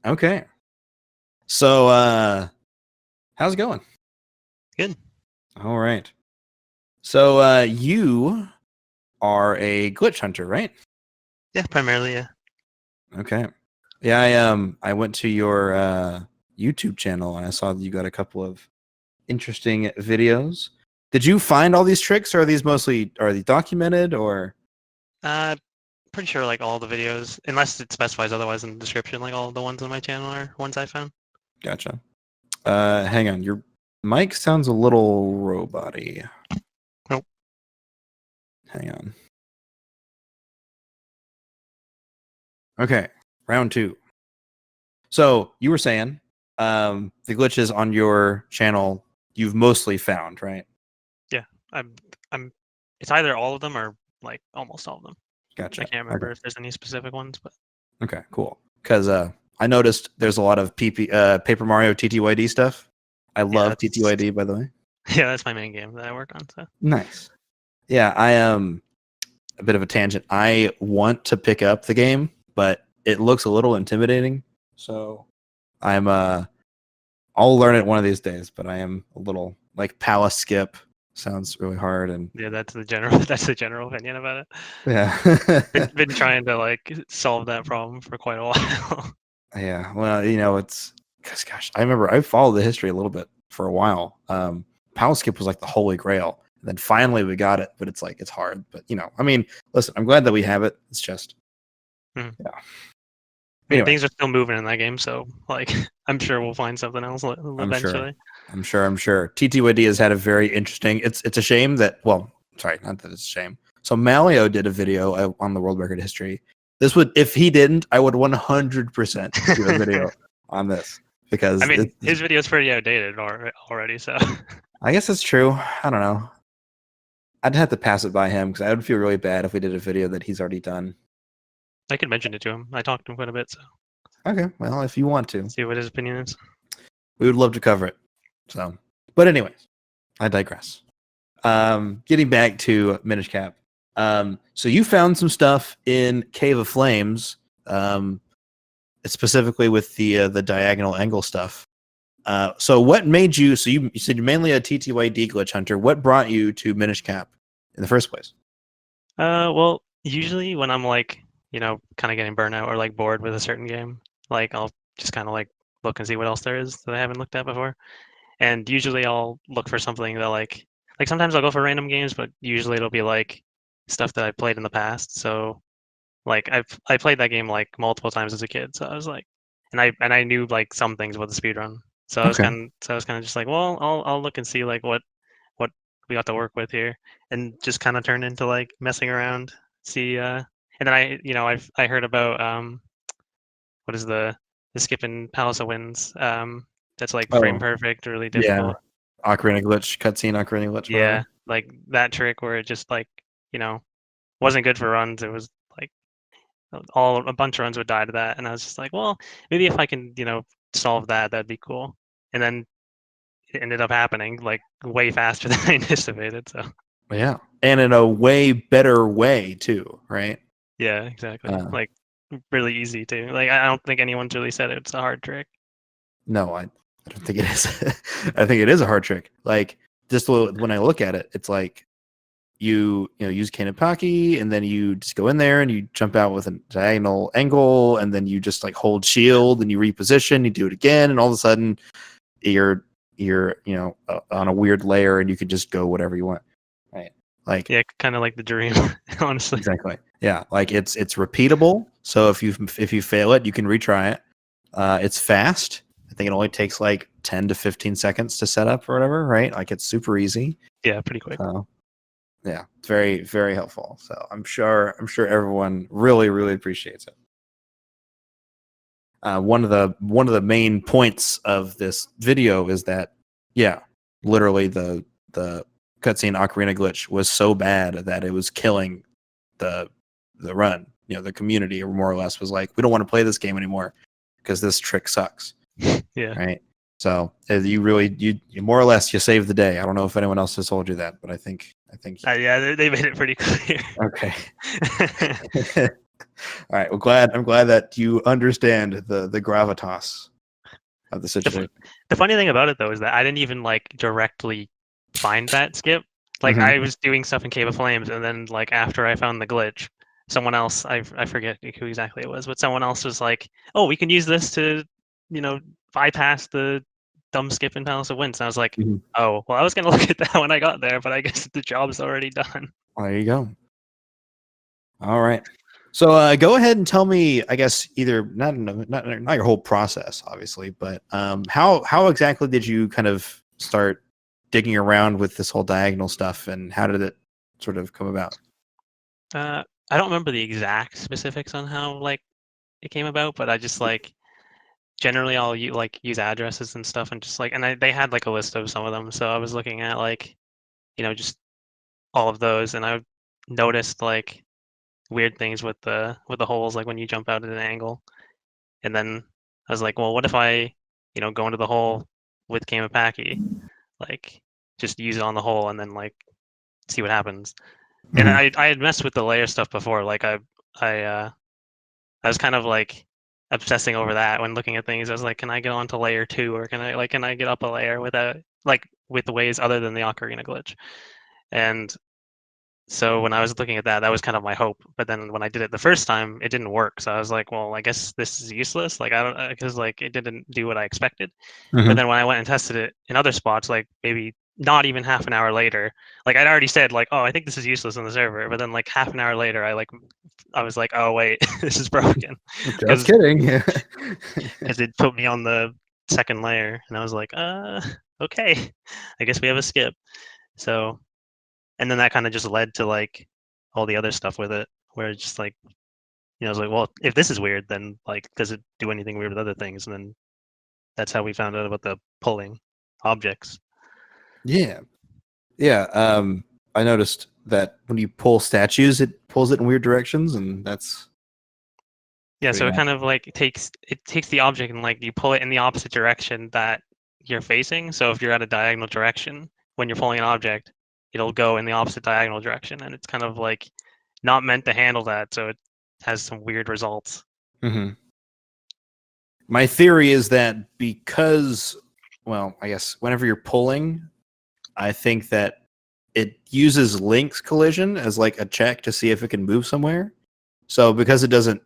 Okay. So, how's it going? Good. All right. So, you are a glitch hunter, right? Yeah, primarily, yeah. Okay. Yeah, I went to your YouTube channel and I saw that you got a couple of interesting videos. Did you find all these tricks, or are these documented, or? Pretty sure like all the videos, unless it specifies otherwise in the description, like all the ones on my channel are ones I found. Gotcha. Hang on, your mic sounds a little robot-y. Nope. Hang on. Okay, round 2. So you were saying the glitches on your channel you've mostly found, right? Yeah, I'm. It's either all of them or like almost all of them. Gotcha. I can't remember if there's any specific ones, but okay, cool. Because I noticed there's a lot of Paper Mario TTYD stuff. I love TTYD, by the way. Yeah, that's my main game that I work on. So nice. Yeah, I am a bit of a tangent. I want to pick up the game, but it looks a little intimidating. So I'm I'll learn it one of these days, but I am a little like palace skip sounds really hard, and yeah, that's the general opinion about it. Yeah. been trying to like solve that problem for quite a while. Yeah, well, it's because gosh, I remember I followed the history a little bit for a while. Palace skip was like the holy grail. And then finally we got it, but it's hard. But I mean, listen, I'm glad that we have it. It's just yeah. Anyway. Things are still moving in that game, so like I'm sure we'll find something else eventually. I'm sure. TTYD has had a very interesting. It's a shame that sorry, not that it's a shame. So Malio did a video on the world record history. This would, if he didn't, I would 100% do a video on this because I mean his video is pretty outdated already. So I guess it's true. I don't know. I'd have to pass it by him because I would feel really bad if we did a video that he's already done. I could mention it to him. I talked to him quite a bit, so. Okay, well, if you want to. See what his opinion is. We would love to cover it. So, but anyways, I digress. Getting back to Minish Cap. So you found some stuff in Cave of Flames, specifically with the diagonal angle stuff. So what made you? So you said you're mainly a TTYD glitch hunter. What brought you to Minish Cap in the first place? Well, usually when I'm like, kind of getting burnout or like bored with a certain game, like I'll just kind of like look and see what else there is that I haven't looked at before. And usually I'll look for something that like sometimes I'll go for random games, but usually it'll be like stuff that I played in the past. So like I played that game like multiple times as a kid. So I was like, and I knew like some things about the speedrun. So I was kind of just like, well, I'll look and see like what we got to work with here, and just kind of turned into like messing around, see. And then I heard about what is the skipping Palace of Winds? That's like frame perfect, really difficult. Yeah, Ocarina glitch, cutscene Ocarina glitch. Yeah, whatever. Like that trick where it just like wasn't good for runs. It was like a bunch of runs would die to that, and I was just like, well, maybe if I can solve that, that'd be cool. And then it ended up happening like way faster than I anticipated. So yeah, and in a way better way too, right? Yeah, exactly. Like really easy too. Like I don't think anyone's really said it's a hard trick. No, I don't think it is. I think it is a hard trick. Like just when I look at it, it's like you use Kanepaki, and then you just go in there and you jump out with a diagonal angle, and then you just like hold shield and you reposition, you do it again, and all of a sudden you're on a weird layer and you can just go whatever you want, right? Like yeah, kind of like the dream. Honestly, exactly. Yeah, like it's repeatable. So if you fail it, you can retry it. It's fast. I think it only takes like 10 to 15 seconds to set up or whatever, right? Like it's super easy. Yeah, pretty quick. Yeah, it's very, very helpful. So I'm sure everyone really, really appreciates it. One of the main points of this video is that, yeah, literally the cutscene Ocarina glitch was so bad that it was killing the run. The community more or less was like, we don't want to play this game anymore because this trick sucks. Yeah. Right. So you more or less you saved the day. I don't know if anyone else has told you that, but I think. Yeah, they made it pretty clear. Okay. All right. Well, I'm glad that you understand the gravitas of the situation. The funny thing about it though is that I didn't even like directly find that skip. Like Mhm. I was doing stuff in Cave of Flames, and then like after I found the glitch, someone else I forget who exactly it was, but someone else was like, "Oh, we can use this to, bypass the dumb skip in Palace of Winds." And I was like, Mhm. "Oh, well, I was gonna look at that when I got there, but I guess the job's already done." Well, there you go. All right. So go ahead and tell me, I guess, either not your whole process, obviously, but how exactly did you kind of start digging around with this whole diagonal stuff, and how did it sort of come about? I don't remember the exact specifics on how like it came about, but I just like generally I'll use addresses and stuff, and just like they had like a list of some of them, so I was looking at like just all of those, and I noticed like weird things with the holes, like when you jump out at an angle. And then I was like, well, what if I go into the hole with Kamapaki, like just use it on the hole and then like see what happens. And Mhm. I had messed with the layer stuff before, like I was kind of like obsessing over that when looking at things. I was like, can I get onto layer 2, or can I get up a layer without like with the ways other than the ocarina glitch? And so when I was looking at that, that was kind of my hope. But then when I did it the first time, it didn't work. So I was like, well, I guess this is useless. Like I don't, because like it didn't do what I expected. But Mhm. then when I went and tested it in other spots, like maybe not even half an hour later, like I'd already said like, oh, I think this is useless on the server. But then like half an hour later, I was like, oh wait, this is broken, Just because kidding. it put me on the second layer, and I was like, okay, I guess we have a skip. So, and then that kind of just led to like all the other stuff with it, where it's just like, I was like, well, if this is weird, then like, does it do anything weird with other things? And then that's how we found out about the pulling objects. Yeah. Yeah. I noticed that when you pull statues, it pulls it in weird directions, and that's Yeah, pretty so it nice. kind of like takes the object and like you pull it in the opposite direction that you're facing. So if you're at a diagonal direction, when you're pulling an object, it'll go in the opposite diagonal direction, and it's kind of like not meant to handle that, so it has some weird results. Mhm. My theory is that because, well, I guess whenever you're pulling, I think that it uses Link's collision as like a check to see if it can move somewhere. So because it doesn't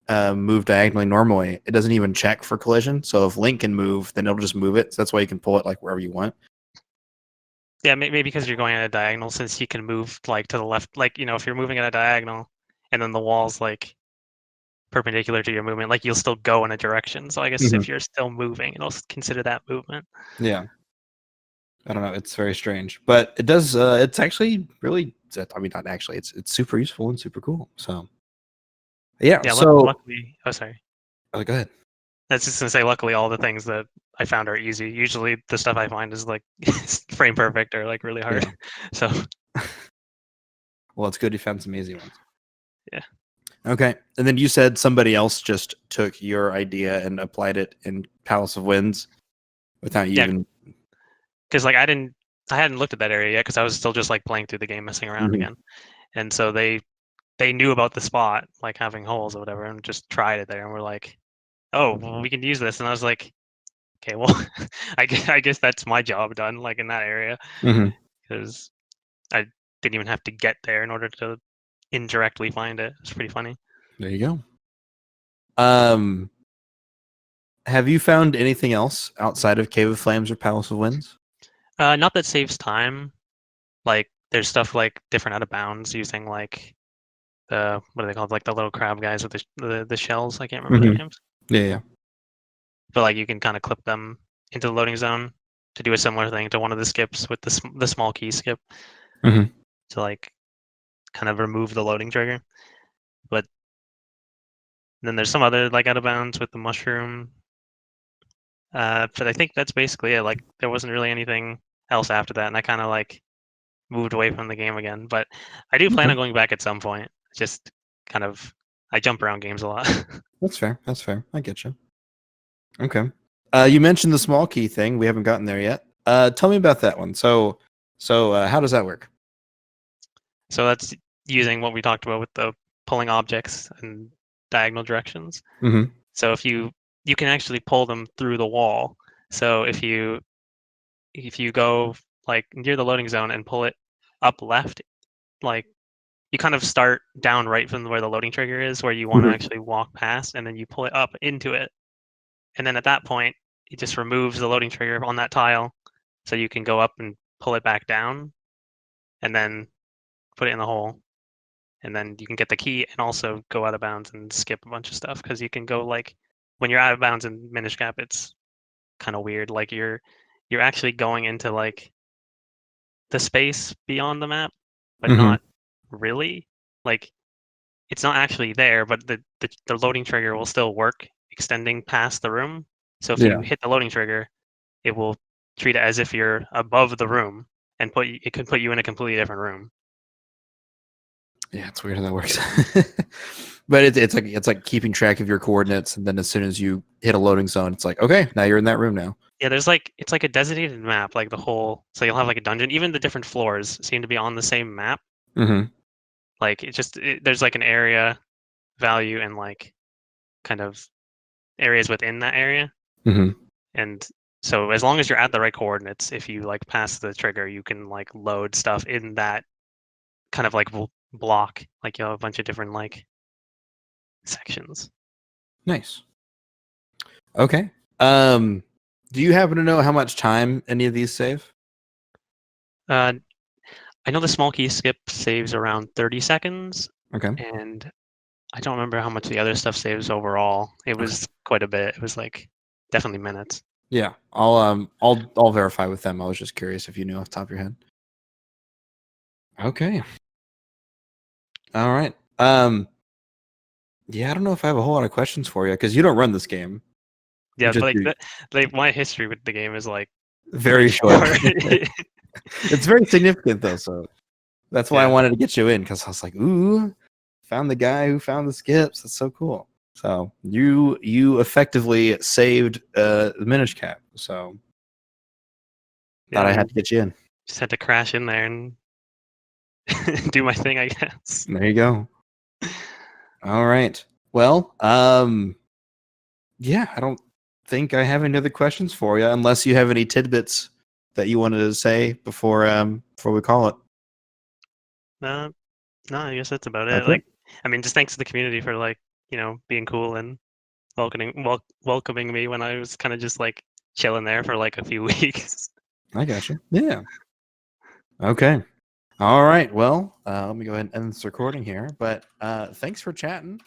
move diagonally normally, it doesn't even check for collision. So if Link can move, then it'll just move it. So that's why you can pull it like wherever you want. Yeah, maybe because you're going at a diagonal, since you can move like to the left, like if you're moving at a diagonal, and then the wall's like perpendicular to your movement, like you'll still go in a direction. So I guess Mhm. if you're still moving, it'll consider that movement. Yeah. I don't know. It's very strange, but it does. It's actually really. I mean, not actually. It's super useful and super cool. So yeah. Yeah, So luckily, oh sorry. go ahead. That's just gonna say, luckily, all the things that I found are easy. Usually, the stuff I find is like frame perfect or like really hard. Yeah. So Well, it's good you found some easy ones. yeah, Okay. And then you said somebody else just took your idea and applied it in Palace of Winds without you yeah, even. because like I hadn't looked at that area yet because I was still just like playing through the game, messing around Mhm. again. And so they knew about the spot, like having holes or whatever, and just tried it there, and we're like, oh, well, we can use this. And I was like, okay, well, I guess that's my job done, like in that area, Mhm. because I didn't even have to get there in order to indirectly find it. It's pretty funny. There you go. Um, have you found anything else outside of Cave of Flames or Palace of Winds? Not that saves time. Like there's stuff like different out of bounds using like the what are they called? Like the little crab guys with the shells. I can't remember their Mhm. names. Yeah. Yeah. But like you can kind of clip them into the loading zone to do a similar thing to one of the skips with the small key skip Mhm. to like kind of remove the loading trigger. But then there's some other like out of bounds with the mushroom. But I think that's basically it. Like there wasn't really anything else after that, and I kind of like moved away from the game again. But I do plan Okay. on going back at some point. Just kind of I jump around games a lot. That's fair. That's fair. I get you. Okay. You mentioned the small key thing. We haven't gotten there yet. Tell me about that one. So how does that work? So that's using what we talked about with the pulling objects in diagonal directions. Mm-hmm. So if you can actually pull them through the wall. So if you go like near the loading zone and pull it up left, like you kind of start down right from where the loading trigger is, where you want to actually walk past, and then you pull it up into it. And then at that point, it just removes the loading trigger on that tile, so you can go up and pull it back down, and then put it in the hole. And then you can get the key and also go out of bounds and skip a bunch of stuff, because you can go like when you're out of bounds in Minish Cap, it's kind of weird. Like you're actually going into like the space beyond the map, but not really. Like it's not actually there, but the loading trigger will still work, extending past the room. So if you hit the loading trigger, it will treat it as if you're above the room and it could put you in a completely different room. Yeah, it's weird how that works. But it's like keeping track of your coordinates, and then as soon as you hit a loading zone, it's like, okay, now you're in that room now. Yeah, there's like it's like a designated map, like the whole. So you'll have like a dungeon. Even the different floors seem to be on the same map. Mm-hmm. Like there's like an area value and like kind of areas within that area. Mm-hmm. And so as long as you're at the right coordinates, if you like pass the trigger, you can like load stuff in that kind of like block. Like you'll have a bunch of different like sections. Nice. Okay. Do you happen to know how much time any of these save? I know the small key skip saves around 30 seconds. Okay. And I don't remember how much the other stuff saves overall. It was quite a bit. It was like definitely minutes. Yeah, I'll verify with them. I was just curious if you knew off the top of your head. Okay. All right. Yeah, I don't know if I have a whole lot of questions for you because you don't run this game. Yeah, but like my history with the game is like very short. It's very significant though, so that's why I wanted to get you in, because I was like, ooh, found the guy who found the skips. That's so cool. So you effectively saved the Minish Cap. So thought I had to get you in. Just had to crash in there and do my thing, I guess. There you go. All right. Well, yeah, I don't think I have any other questions for you, unless you have any tidbits that you wanted to say before we call it. No, I guess that's about it. Like, I mean, just thanks to the community for like, being cool and welcoming me when I was kind of just like chilling there for like a few weeks. I got you. Yeah. Okay. All right. Well, let me go ahead and end this recording here. But thanks for chatting.